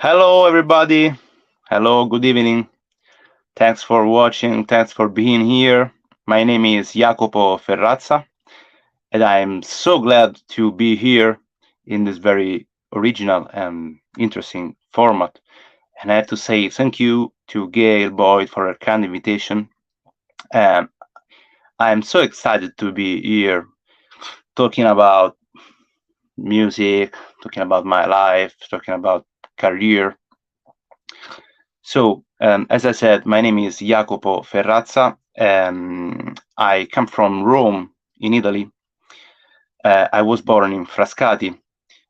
Hello, everybody. Hello, good evening. Thanks for watching. Thanks for being here. My name is Jacopo Ferrazza, and I'm so glad to be here in this very original and interesting format. And I have to say thank you to Gail Boyd for her kind invitation. Um, I'm so excited to be here talking about music, talking about my life, talking about career. So, as I said, my name is Jacopo Ferrazza. I come from Rome in Italy. I was born in Frascati,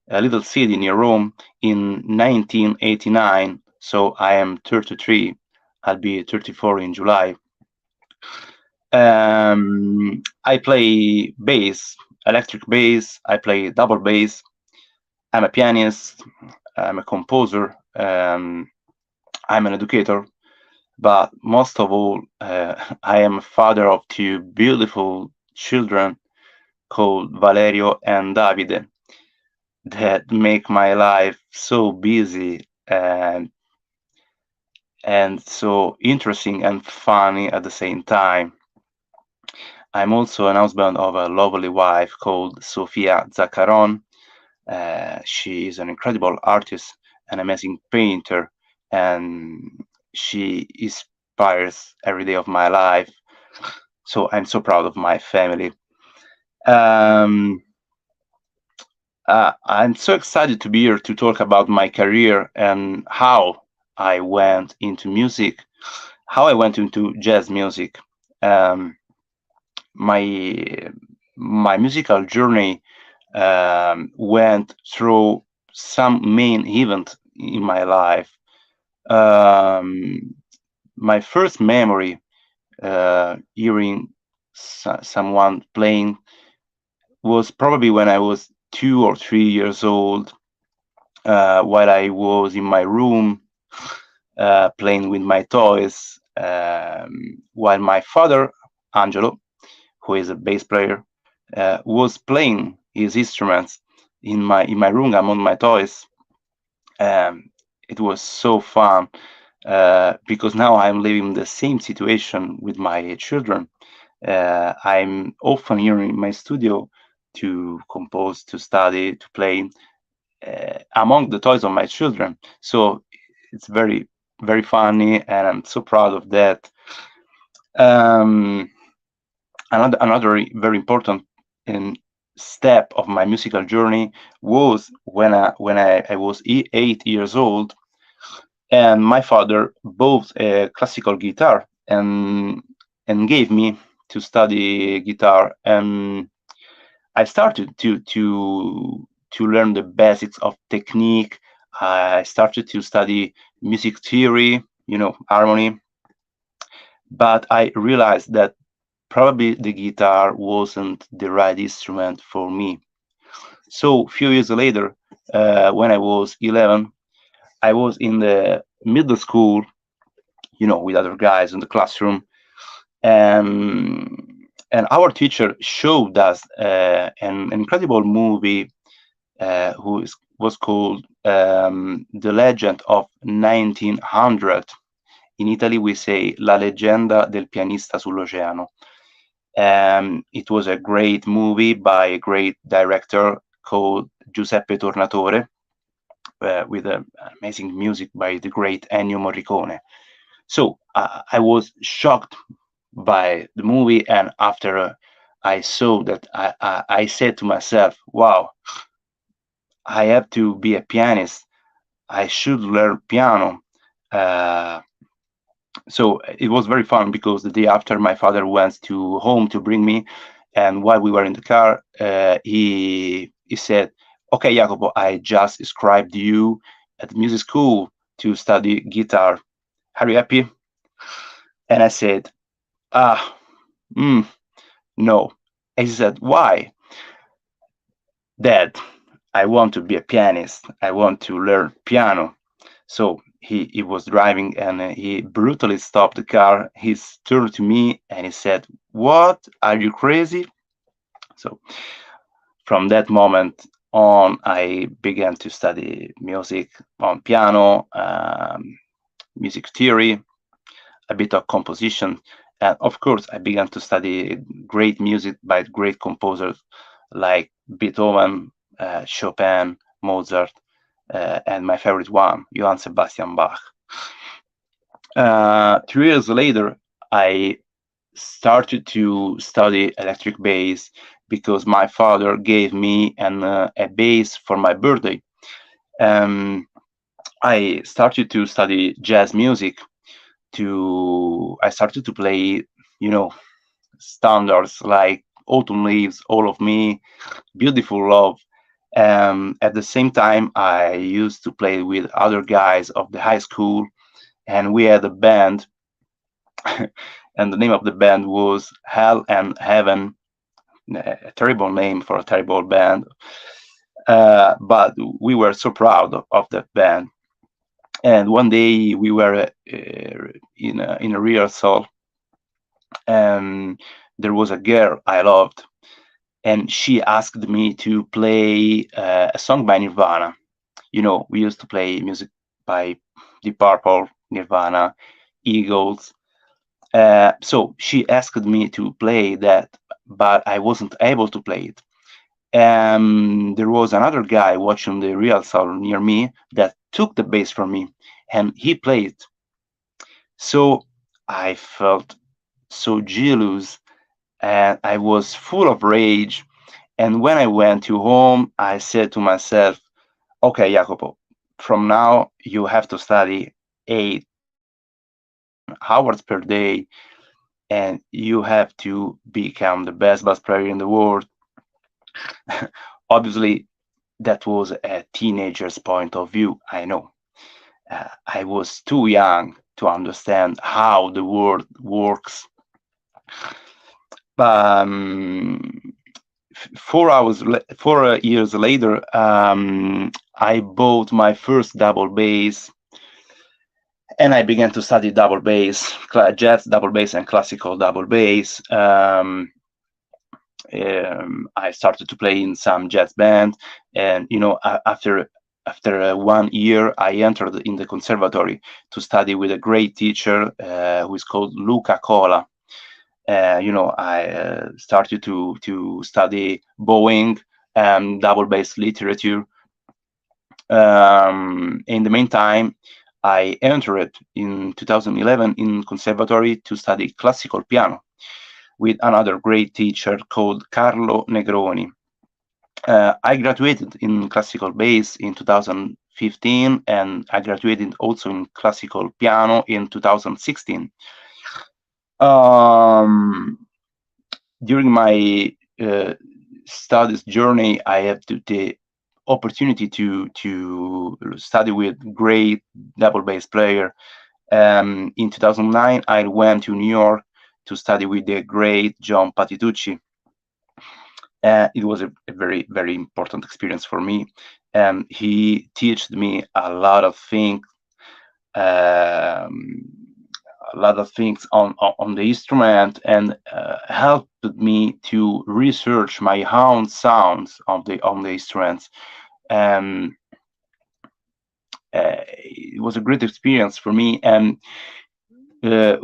a little city near Rome, in 1989. So I am 33. I'll be 34 in July. I play bass, electric bass. I play double bass. I'm a pianist. I'm a composer. I'm an educator. But most of all, I am a father of two beautiful children called Valerio and Davide that make my life so busy and so interesting and funny at the same time. I'm also an husband of a lovely wife called Sofia Zaccaron. She is an incredible artist, an amazing painter, and she inspires every day of my life. So I'm so proud of my family. Um, I'm so excited to be here to talk about my career and how I went into music, how I went into jazz music. Um, my my musical journey went through some main event in my life. Um, my first memory hearing someone playing was probably when I was 2 or 3 years old, while I was in my room playing with my toys, while my father, Angelo, who is a bass player, was playing his instruments in my room among my toys. Um, it was so fun because now I'm living the same situation with my children. I'm often here in my studio to compose, to study, to play among the toys of my children. So it's very, very funny, and I'm so proud of that. Um, another very important um, step of my musical journey was when I was 8 years old, and my father bought a classical guitar and gave me to study guitar. And I started to learn the basics of technique. I started to study music theory, harmony. But I realized that probably the guitar wasn't the right instrument for me. So a few years later, when I was 11, I was in the middle school, with other guys in the classroom, and our teacher showed us an incredible movie was called The Legend of 1900. In Italy, we say La leggenda del pianista sull'oceano. It was a great movie by a great director called Giuseppe Tornatore, with amazing music by the great Ennio Morricone. So I was shocked by the movie, and after I saw that, I said to myself, "Wow, I have to be a pianist. I should learn piano." Uh, so it was very fun because the day after, my father went to home to bring me, and while we were in the car, he said, "Okay, Jacopo, I just inscribed you at the music school to study guitar. Are you happy?" And I said, "Ah, mm, no." And he said, "Why?" "Dad, I want to be a pianist. I want to learn piano." So he was driving, and he brutally stopped the car. He turned to me and he said, "What? Are you crazy?" So from that moment, on, I began to study music on piano, music theory, a bit of composition, and of course, I began to study great music by great composers like Beethoven, Chopin, Mozart, and my favorite one, Johann Sebastian Bach. 2 years later, I started to study electric bass because my father gave me a bass for my birthday. Um, I started to study jazz music. I started to play, you know, standards like Autumn Leaves, All of Me, Beautiful Love. At the same time, I used to play with other guys of the high school, and we had a band, and the name of the band was Hell and Heaven, a terrible name for a terrible band. But we were so proud of that band. And one day we were in a rehearsal, and there was a girl I loved, and she asked me to play a song by Nirvana. We used to play music by Deep Purple, Nirvana, Eagles. So she asked me to play that, but I wasn't able to play it. There was another guy watching the rehearsal near me that took the bass from me, and he played. So I felt so jealous, and I was full of rage. And when I went to home, I said to myself, okay, Jacopo, from now you have to study 8 to 10 hours per day, and you have to become the best bass player in the world. Obviously, that was a teenager's point of view, I know. I was too young to understand how the world works. Um, 4 years later, I bought my first double bass, and I began to study double bass, jazz double bass and classical double bass. I started to play in some jazz band, and after 1 year, I entered in the conservatory to study with a great teacher who is called Luca Cola. I started to study bowing and double bass literature. In the meantime, I entered in 2011 in conservatory to study classical piano with another great teacher called Carlo Negroni. I graduated in classical bass in 2015, and I graduated also in classical piano in 2016. During my studies journey, I had the opportunity to study with great double bass player. In 2009, I went to New York to study with the great John Patitucci. It was a very, very important experience for me. He taught me um, a lot of things on the instrument, and helped me to research my own sounds on the instruments. Um, it was a great experience for me, and uh,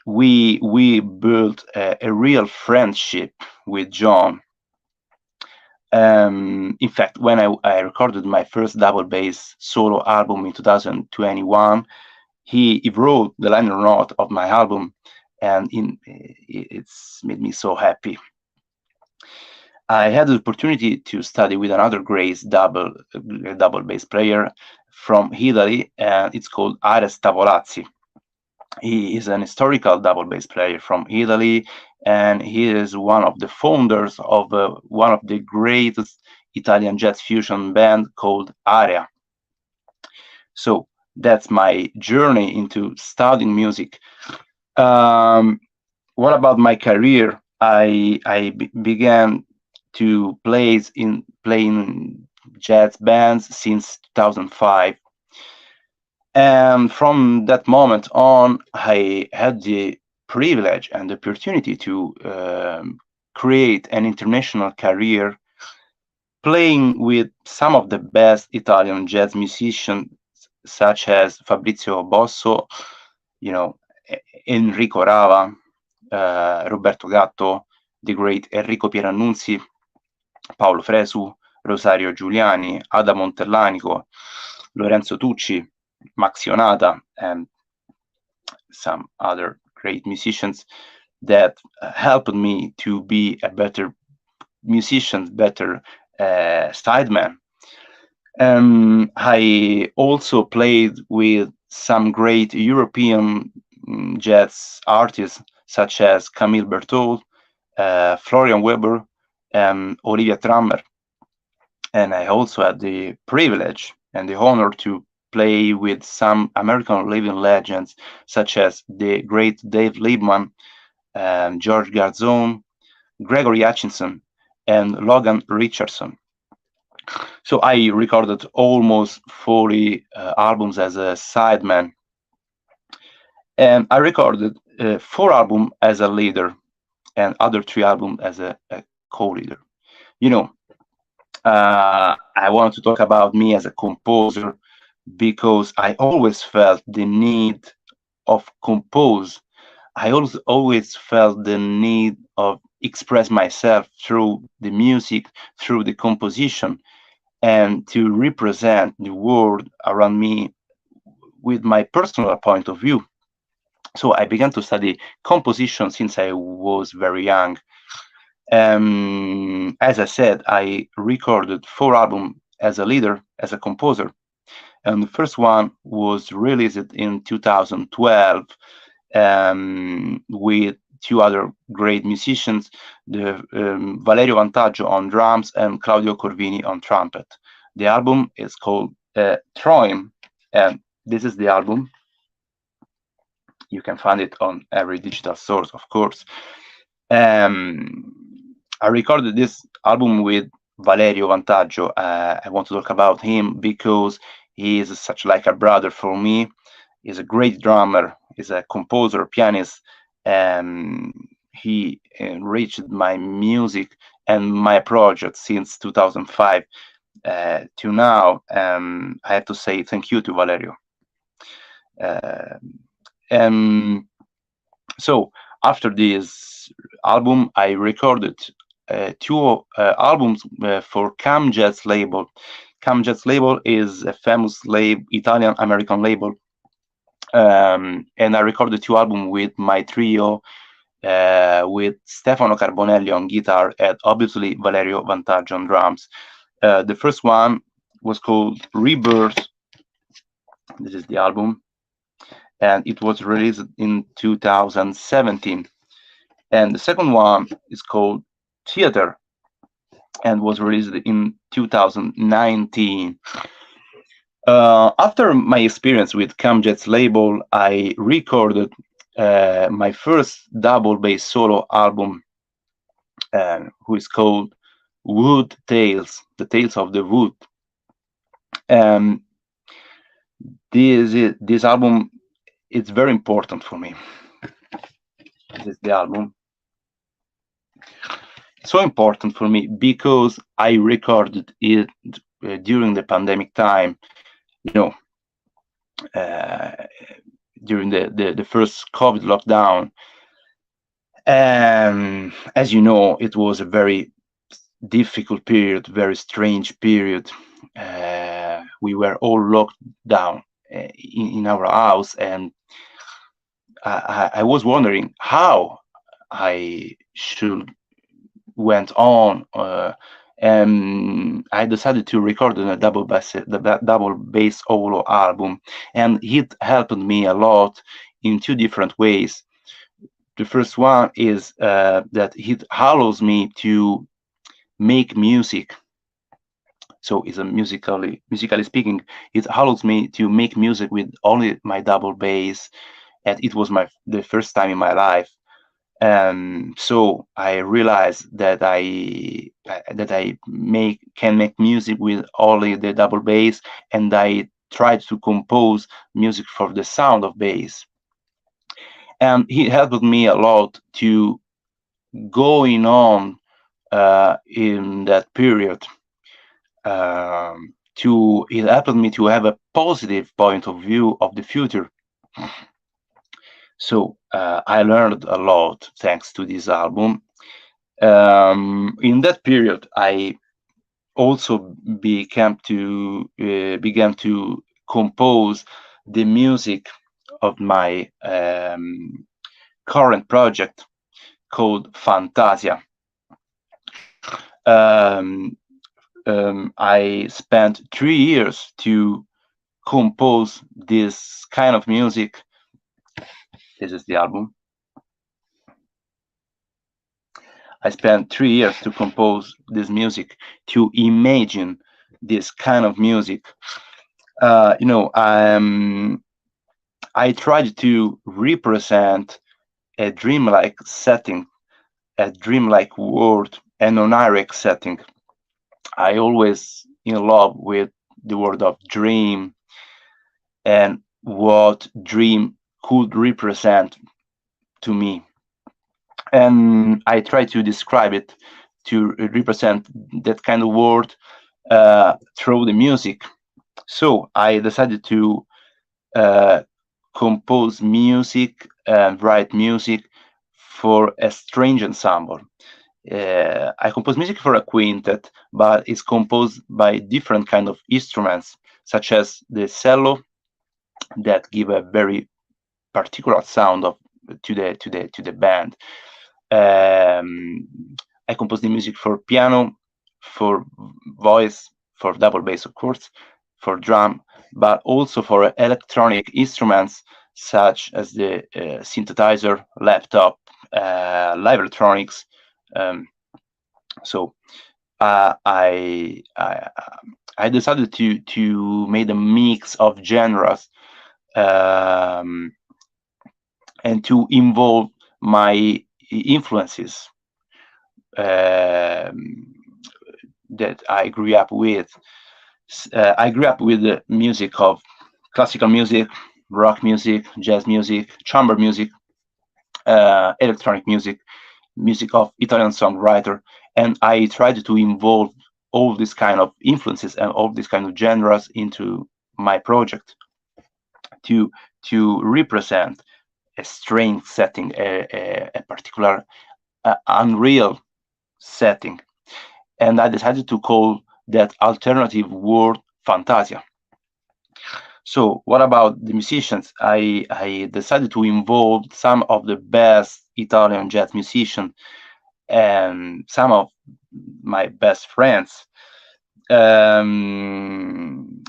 we built a real friendship with John. In fact, when I recorded my first double bass solo album in 2021, he wrote the liner note of my album, and it's made me so happy. I had the opportunity to study with another great double bass player from Italy, and it's called Ares Tavolazzi. He is an historical double bass player from Italy, and he is one of the founders of one of the greatest Italian jazz fusion band called Area. So that's my journey into studying music. What about my career? I began to playing jazz bands since 2005. And from that moment on, I had the privilege and the opportunity to create an international career playing with some of the best Italian jazz musicians, such as Fabrizio Bosso, you know, Enrico Rava, Roberto Gatto, the great Enrico Pierannunzi, Paolo Fresu, Rosario Giuliani, Ada Montellanico, Lorenzo Tucci, Max Ionata, and some other great musicians that helped me to be a better musician, better sideman. I also played with some great European jazz artists such as Camille Berthold, Florian Weber, and Olivia Trammer. And I also had the privilege and the honor to play with some American living legends such as the great Dave Liebman, George Garzone, Gregory Hutchinson, and Logan Richardson. So I recorded almost 40 albums as a sideman, and I recorded 4 albums as a leader and other 3 albums as a co-leader. You know, I wanted to talk about me as a composer because I always felt the need of compose. I also always felt the need of express myself through the music, through the composition, and to represent the world around me with my personal point of view. So I began to study composition since I was very young. As I said, I recorded 4 albums as a leader, as a composer, and the first one was released in 2012 with 2 other great musicians, Valerio Vantaggio on drums and Claudio Corvini on trumpet. The album is called Troim, and this is the album. You can find it on every digital source, of course. I recorded this album with Valerio Vantaggio. I want to talk about him because he is such like a brother for me. He's a great drummer. He's a composer, pianist. He enriched my music and my project since 2005 to now. I have to say thank you to Valerio. And so after this album, I recorded 2 albums for Cam Jazz label. Cam Jazz label is a famous Italian American label, and I recorded 2 albums with my trio, with Stefano Carbonelli on guitar and obviously Valerio Vantaggio on drums. The first one was called Rebirth. This is the album, and it was released in 2017. And the second one is called Theater and was released in 2019. After my experience with Camjet's label, I recorded my first double bass solo album, who is called Wood Tales, the Tales of the Wood. This album is very important for me. This is the album. So important for me because I recorded it during the pandemic time, during the first COVID lockdown. As you know, it was a very difficult period, very strange period. We were all locked down in our house, and I was wondering how I should went on, and I decided to record a double bass solo album, and it helped me a lot in 2 different ways. The first one is that it allows me to make music. So it's a musically speaking, it allows me to make music with only my double bass, and it was the first time in my life. So I realized that I can make music with only the double bass, and I tried to compose music for the sound of bass. And it helped me a lot to going on in that period. to it helped me to have a positive point of view of the future. So I learned a lot thanks to this album. In that period, I also began to compose the music of my current project called Fantasia. Um, I spent 3 years to compose this kind of music. This is the album. I spent 3 years to compose this music, to imagine this kind of music. I tried to represent a dreamlike setting, a dreamlike world, an oniric setting. I always in love with the word of dream and what dream could represent to me. And I try to describe it, to represent that kind of world through the music. So I decided to uh, compose music and write music for a strange ensemble. I compose music for a quintet, but it's composed by different kind of instruments, such as the cello, that give a very particular sound of to the band. Um, I compose the music for piano, for voice, for double bass, of course, for drum, but also for electronic instruments such as the synthesizer, laptop, live electronics. Um, so I decided to make a mix of genres, um, and to involve my influences um, that I grew up with. I grew up with the music of classical music, rock music, jazz music, chamber music, electronic music, music of Italian songwriter, and I tried to involve all these kind of influences and all these kind of genres into my project to represent a strange setting, a particular unreal setting, and I decided to call that alternative word Fantasia. So, what about the musicians? I decided to involve some of the best Italian jazz musicians and some of my best friends. Um,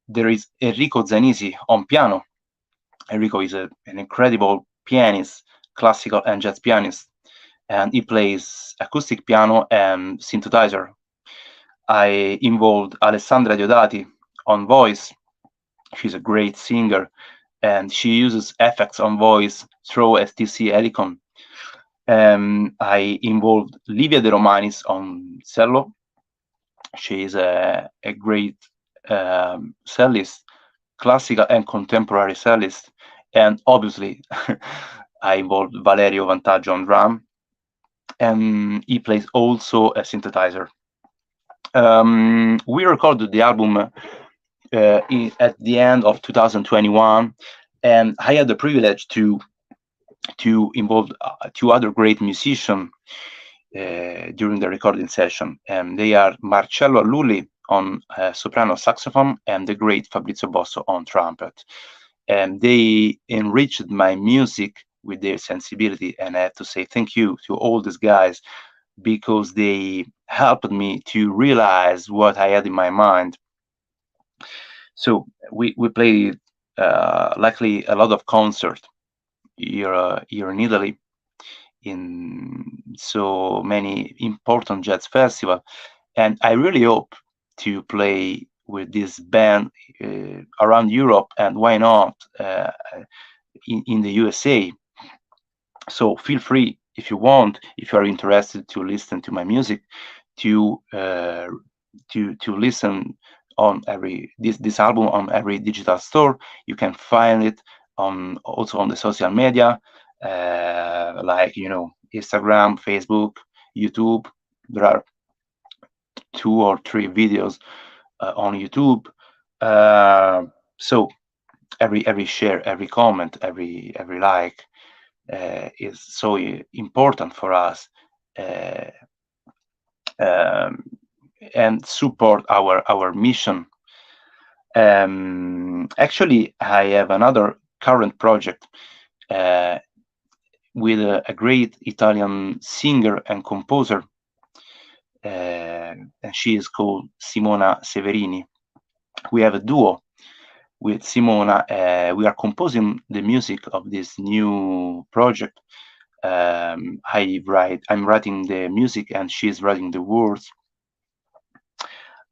there is Enrico Zanisi on piano. Enrico is an incredible pianist, classical and jazz pianist, and he plays acoustic piano and synthesizer. I involved Alessandra Diodati on voice. She's a great singer, and she uses effects on voice through STC Helicon. I involved Livia De Romanis on cello. She is a great cellist, classical and contemporary cellist. And obviously, I involved Valerio Vantaggio on drum, and he plays also a synthesizer. We recorded the album at the end of 2021, and I had the privilege to involve two other great musicians during the recording session, and they are Marcello Lulli on soprano saxophone and the great Fabrizio Bosso on trumpet. And they enriched my music with their sensibility, and I have to say thank you to all these guys because they helped me to realize what I had in my mind. So we played likely a lot of concerts here in Italy, in so many important jazz festivals, and I really hope to play with this band around Europe, and why not in the USA. So feel free, if you want, if you are interested to listen to my music, to listen on every this album on every digital store. You can find it on also on the social media, like Instagram, Facebook, YouTube. There are two or three videos on YouTube. Uh, so every share, every comment, every like is so important for us, uh, um, and support our mission. Actually, I have another current project uh, with a great Italian singer and composer, and she is called Simona Severini. We have a duo with Simona. We are composing the music of this new project. I'm writing the music, and she's writing the words.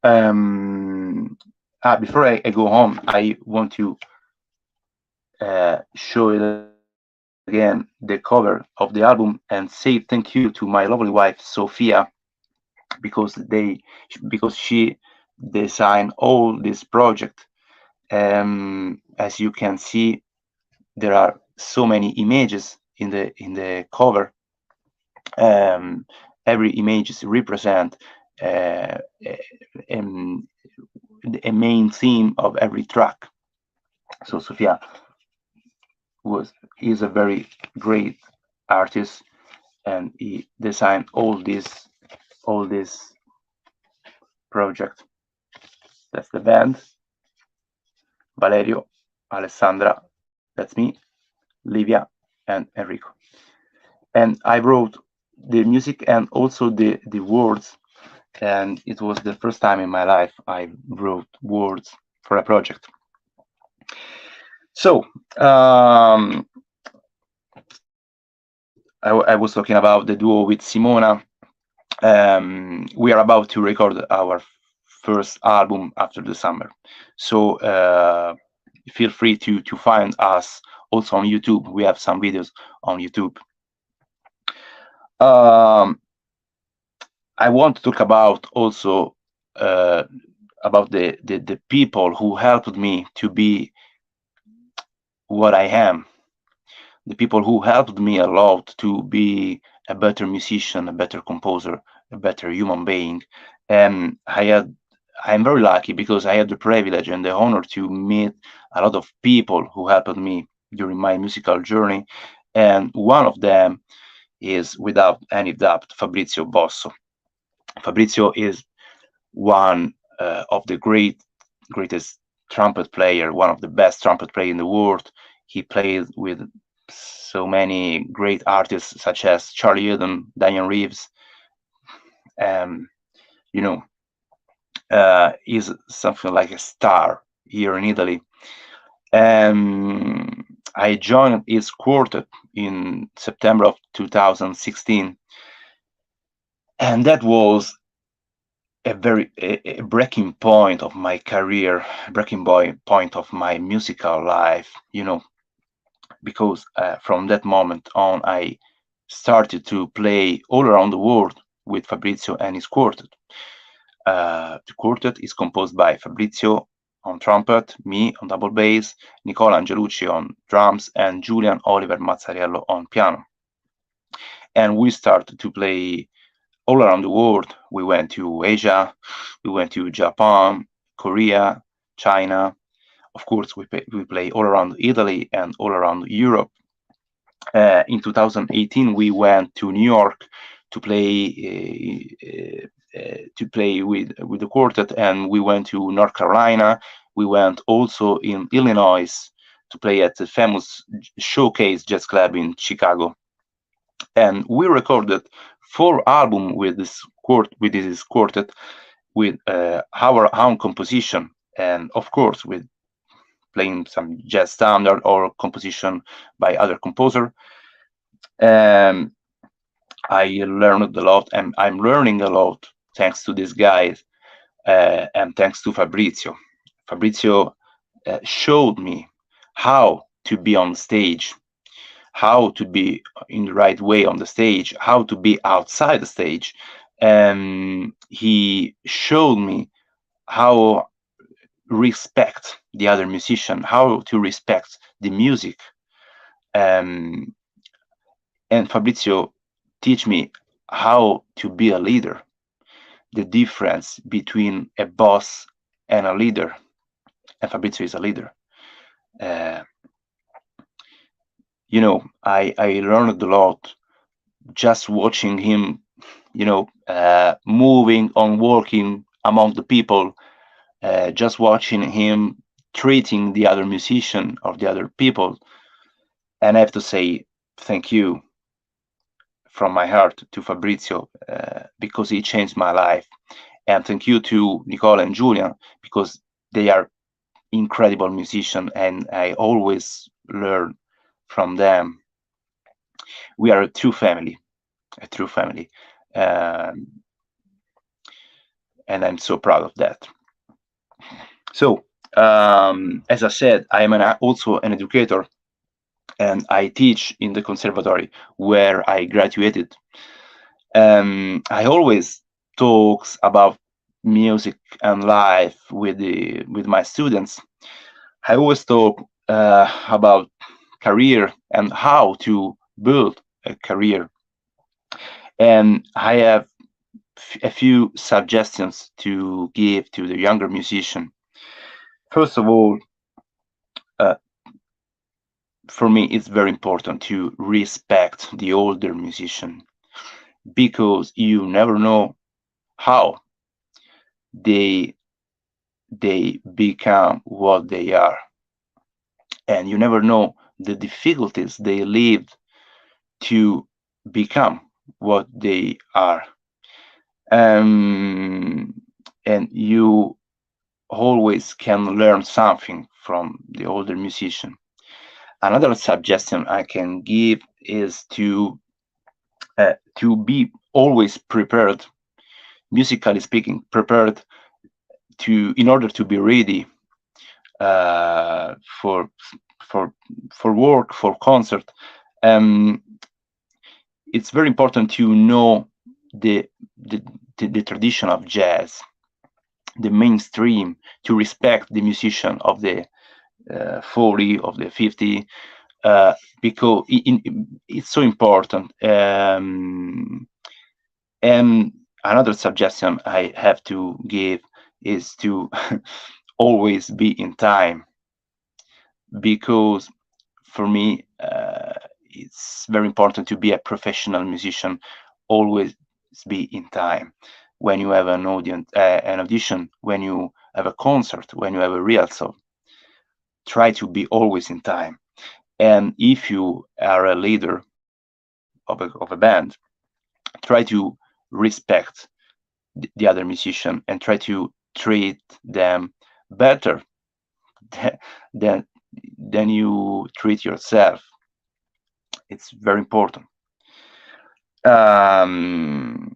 Before I go home, I want to show it again the cover of the album and say thank you to my lovely wife Sofia, because she designed all this project. As you can see, there are so many images in the cover. Um, every images represent uh, um, a main theme of every track. So Sofia was is a very great artist, and he designed all this project. That's the band. Valerio, Alessandra, that's me, Livia, and Enrico. And I wrote the music and also the words. And it was the first time in my life I wrote words for a project. So I was talking about the duo with Simona. We are about to record our first album after the summer. So feel free to find us also on YouTube. We have some videos on YouTube. Um, I want to talk about also uh, about the people who helped me to be what I am. The people who helped me a lot to be a better musician, a better composer, a better human being. And I'm very lucky because I had the privilege and the honor to meet a lot of people who helped me during my musical journey. And one of them is, without any doubt, Fabrizio Bosso. Fabrizio is one of the greatest trumpet player, one of the best trumpet player in the world. He played with so many great artists such as Charlie Eden, Diane Reeves. Um, you know, is something like a star here in Italy. I joined his quartet in September of 2016, and that was a breaking point of my career, point of my musical life. Because from that moment on, I started to play all around the world with Fabrizio and his quartet. The quartet is composed by Fabrizio on trumpet, me on double bass, Nicola Angelucci on drums, and Julian Oliver Mazzariello on piano. And we started to play all around the world. We went to Asia, we went to Japan, Korea, China. Of course, we play all around Italy and all around Europe. In 2018, we went to New York to play with the quartet, and we went to North Carolina. We went also in Illinois to play at the famous Showcase Jazz Club in Chicago, and we recorded 4 albums with this quartet, with our own composition, and of course with playing some jazz standard or composition by other composer. Um, I learned a lot, and I'm learning a lot thanks to these guys, and thanks to Fabrizio. Fabrizio showed me how to be on stage, how to be in the right way on the stage, how to be outside the stage. And he showed me how respect the other musician, how to respect the music. Um, and Fabrizio teach me how to be a leader. the difference between a boss and a leader, and Fabrizio is a leader. Uh, I learned a lot just watching him, moving on, working among the people, just watching him treating the other musician or the other people. And I have to say thank you from my heart to Fabrizio, because he changed my life. And thank you to Nicola and Julian, because they are incredible musicians and I always learn from them. We are a true family, a true family. Um, and I'm so proud of that. So, as I said, I am also an educator, and I teach in the conservatory where I graduated. I always talks about music and life with my students. I always talk about career and how to build a career, and I have a few suggestions to give to the younger musician. First of all, uh, for me, it's very important to respect the older musician, because you never know how they they become what they are, and you never know the difficulties they lived to become what they are. Um, and you always can learn something from the older musician. Another suggestion I can give is to be always prepared, musically speaking, prepared to in order to be ready uh, for for for work, for concert. Um, it's very important to know the the, the tradition of jazz, the mainstream, to respect the musician of the 40, of the 50, uh, because it's so important. And another suggestion I have to give is to always be in time, because for me, it's very important to be a professional musician. Always be in time when you have an audition, when you have a concert, when you have a rehearsal. Try to be always in time. And if you are a leader of a band, try to respect the other musician and try to treat them better than than you treat yourself. It's very important. Um,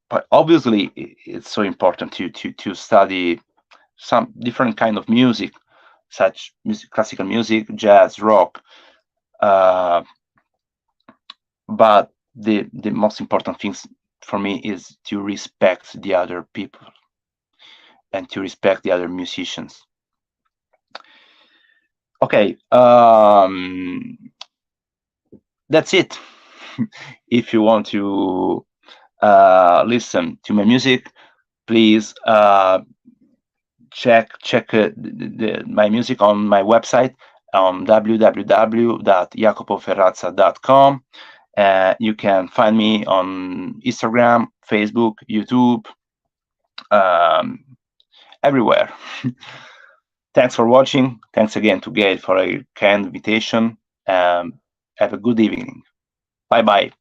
but obviously, it's so important to study some different kind of music, such music, classical music, jazz, rock. Uh, but the most important things for me is to respect the other people and to respect the other musicians. Okay, that's it. If you want to listen to my music, please check my music on my website on www.jacopoferrazza.com. You can find me on Instagram, Facebook, YouTube, um, everywhere. Thanks for watching. Thanks again to Gail for a kind invitation. Have a good evening. Bye bye.